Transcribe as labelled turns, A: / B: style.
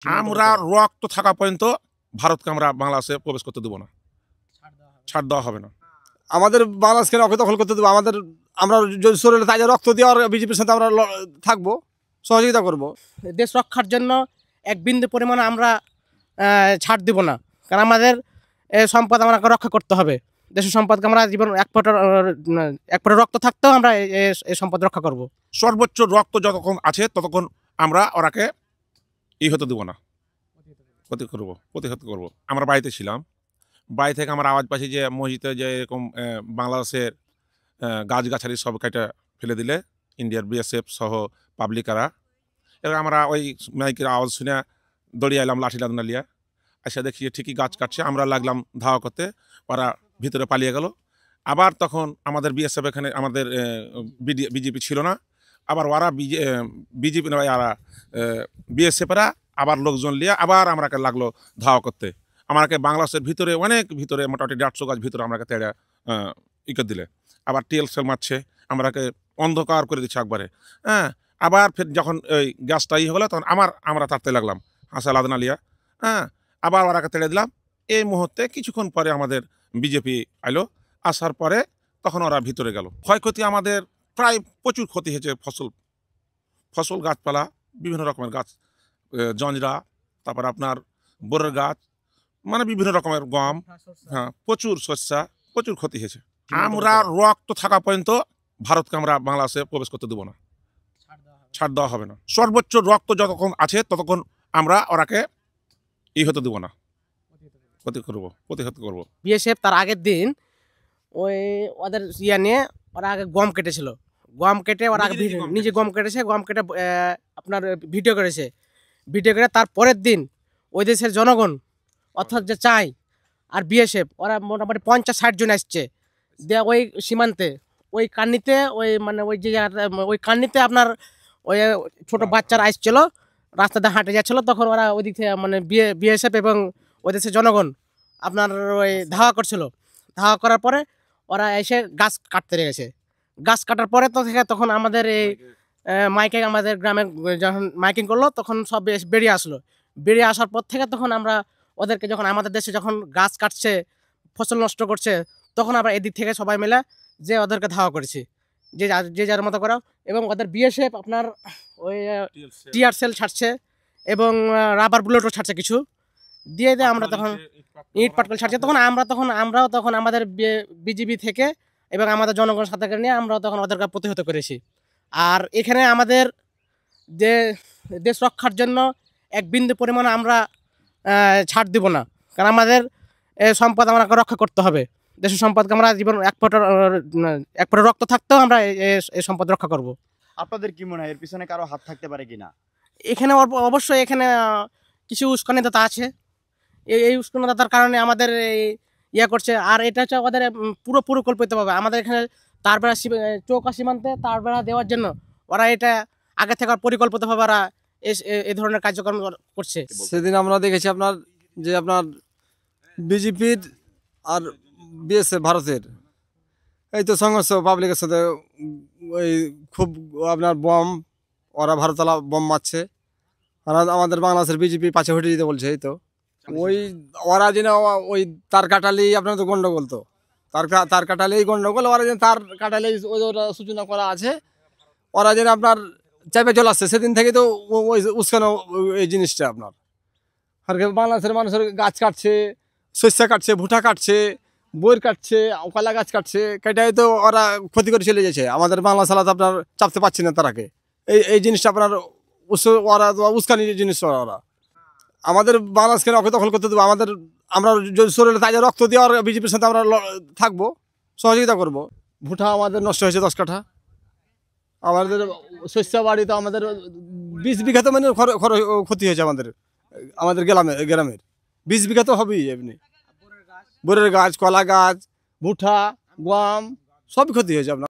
A: আমরা রক্ত থাকা পর্যন্ত ভারতকে আমরা বাংলাদেশে প্রবেশ করতে দেবো না, ছাড় দেওয়া হবে না।
B: আমাদের বাংলাদেশকে রক্ত দখল করতে দেবো। আমরা যদি শরীরে তাজা রক্ত দিয়ে আর বিজেপির সাথে আমরা থাকবো, সহযোগিতা করব।
C: দেশ রক্ষার জন্য এক বিন্দু পরিমাণ আমরা ছাড় দিব না, কারণ আমাদের সম্পদ আমাকে রক্ষা করতে হবে। দেশের সম্পদকে আমরা জীবন এক ফোঁটা রক্ত থাকতেও আমরা এই সম্পদ রক্ষা করব।
A: সর্বোচ্চ রক্ত যতক্ষণ আছে ততক্ষণ আমরা ওরাকে হতে দেবো না, প্রতিহত করবো। আমরা বাড়িতে ছিলাম, বাড়ি থেকে আমরা আওয়াজ পাচ্ছি যে মসজিদে যে এরকম বাংলাদেশের গাছগাছালি সব কেটে ফেলে দিলে ইন্ডিয়ার বিএসএফ সহ পাবলিকারা। এবার আমরা ওই মাইকের আওয়াজ শুনে দড়িয়ে এলাম লাঠি লাদনা লিয়া, এসে দেখি ঠিকই গাছ কাটছে। আমরা লাগলাম ধাওয়া করতে, ওরা ভিতরে পালিয়ে গেল। আবার তখন আমাদের বিএসএফ এখানে আমাদের বিজেপি ছিল না, আবার ওরা বিজেপি ওরা বিএসএফরা আবার লোকজন লিয়ে আবার আমরাকে লাগলো ধাওয়া করতে। আমাকে বাংলাদেশের ভিতরে অনেক ভিতরে মোটামুটি 150 গাছ ভিতরে আমাকে তেড়ে ইকে দিলে, আবার টিএল সেল মারছে, আমরাকে অন্ধকার করে দিচ্ছে একবারে। হ্যাঁ, আবার ফের যখন ওই গ্যাসটা হলো তখন আমরা তাড়তে লাগলাম হাসা লাদনা লিয়া। হ্যাঁ, আবার ওরাকে তেড়ে দিলাম। এই মুহূর্তে কিছুক্ষণ পরে আমাদের বিজেপি আইলো, আসার পরে তখন ওরা ভিতরে গেল। ক্ষয়ক্ষতি আমাদের প্রায় প্রচুর ক্ষতি হয়েছে। ফসল গাছপালা, বিভিন্ন রকমের গাছ, জঞ্জরা, তারপর আপনার বোরের গাছ, মানে বিভিন্ন রকমের গম, হ্যাঁ প্রচুর শস্যা, প্রচুর ক্ষতি হয়েছে। আমরা রক্ত থাকা পর্যন্ত ভারতকে আমরা বাংলাদেশে প্রবেশ করতে দেবো না, ছাড় দেওয়া হবে না। সর্বোচ্চ রক্ত যতক্ষণ আছে ততক্ষণ আমরা ওরাকে হতে দেবো না, প্রতিহত করবো।
C: বিএসএফ তার আগের দিন ওই ওদের নিয়ে ওরা আগে গম কেটেছিল, গম কেটে ওরা আগে নিজে গম কেটেছে, গম কেটে আপনার ভিডিও করেছে। ভিডিও করে তার পরের দিন ওই দেশের জনগণ অর্থাৎ যে চাই আর বিএসএফ ওরা মোটামুটি 50-60 জন আসছে দিয়ে ওই সীমান্তে ওই কান্নিতে ওই মানে ওই যে ওই কান্নিতে আপনার ওই ছোট বাচ্চারা আসছিল, রাস্তাতে হাঁটে যাচ্ছিলো। তখন ওরা ওই দিক থেকে মানে বিএসএফ এবং ওই দেশের জনগণ আপনার ওই ধাওয়া করছিল। ধাওয়া করার পরে ওরা এসে গাছ কাটতে লেগেছে। গাছ কাটার পরে তখন আমাদের এই মাইকিং, আমাদের গ্রামে যখন মাইকিং করলো তখন সব বেরিয়ে আসলো। বেরিয়ে আসার পর থেকে তখন আমরা ওদেরকে, যখন আমাদের দেশে যখন গাছ কাটছে, ফসল নষ্ট করছে, তখন আমরা এদিক থেকে সবাই মিলে যে ওদেরকে ধাওয়া করেছি, যে যার মতো করা। এবং ওদের বিএসএফ আপনার ওই টিয়ার সেল ছাড়ছে এবং রাবার বুলেটও ছাড়ছে কিছু দিয়ে আমরা তখন ইট পাটকেল ছাড়ছে। আমরাও তখন আমাদের বিজিবি থেকে এবং আমাদের জনগণের সাথে নিয়ে আমরাও তখন ওদেরকে প্রতিহত করেছি। আর এখানে আমাদের যে দেশ রক্ষার জন্য এক বিন্দু পরিমাণ আমরা ছাড় দিব না, কারণ আমাদের সম্পদ আমাকে রক্ষা করতে হবে। দেশের সম্পদকে আমরা জীবন এক ফোঁটা রক্ত থাকতেও আমরা এই সম্পদ রক্ষা করব।
D: আপনাদের কি মনে হয় এর পিছনে কারো হাত থাকতে পারে কিনা?
C: এখানে অবশ্যই এখানে কিছু উস্কানিদাতা আছে। এই উস্কানিদাতার কারণে আমাদের করছে। আর এটা হচ্ছে আমাদের পুরো পরিকল্পিতভাবে আমাদের এখানে তারবেড়া চৌকা সীমান্তে তারবেড়া দেওয়ার জন্য ওরা এটা আগে থেকে পরিকল্পিতভাবে ওরা এই ধরনের কার্যক্রম করছে।
B: সেদিন আমরা দেখেছি আপনার বিজেপির আর বিএসএফ ভারতের এই তো সংঘর্ষ পাবলিকের সাথে, ওই খুব আপনার বম, ওরা ভারতলা বম মারছে, আমাদের বাংলাদেশের বিজেপি পাশে হটে যেতে বলছে। এই তো ওই ওরা যেন ওই তার কাটালি, আপনার তো গন্ডগোল, তো তার কাটালেই গন্ডগোল, ওরা যেন তার কাটালেই ওরা সূচনা করা আছে, ওরা যেন আপনার চাপে চলে আসছে। সেদিন থেকে তো ওই উস্কানো এই জিনিসটা আপনার আর বাংলাদেশের মানুষের গাছ কাটছে, শস্য কাটছে, ভুট্টা কাটছে, বইয়ের কাটছে, কলা গাছ কাটছে, কেটাই তো ওরা ক্ষতি করে চলে যাচ্ছে। আমাদের বাংলা সালাতে আপনার চাপতে পারছি না তারাকে। এই জিনিসটা আপনার ওরা উস্কানি জিনিস। ওরা আমাদের বাংলাদেশকে রক্ত দখল করতে দেবো। আমরা যদি শরীরে তাজা রক্ত দিয়ে আর বিজেপির সাথে আমরা থাকবো, সহযোগিতা করব। ভুট্টা আমাদের নষ্ট হয়েছে 10 কাঠা, আমাদের শস্য বাড়ি তো আমাদের 20 বিঘা তো মানে ক্ষতি হয়েছে আমাদের গ্রামের 20 বিঘা তো হবেই। এমনি বোরের গাছ, কলা গাছ, ভুট্টা, গম সবই ক্ষতি হয়েছে আপনার।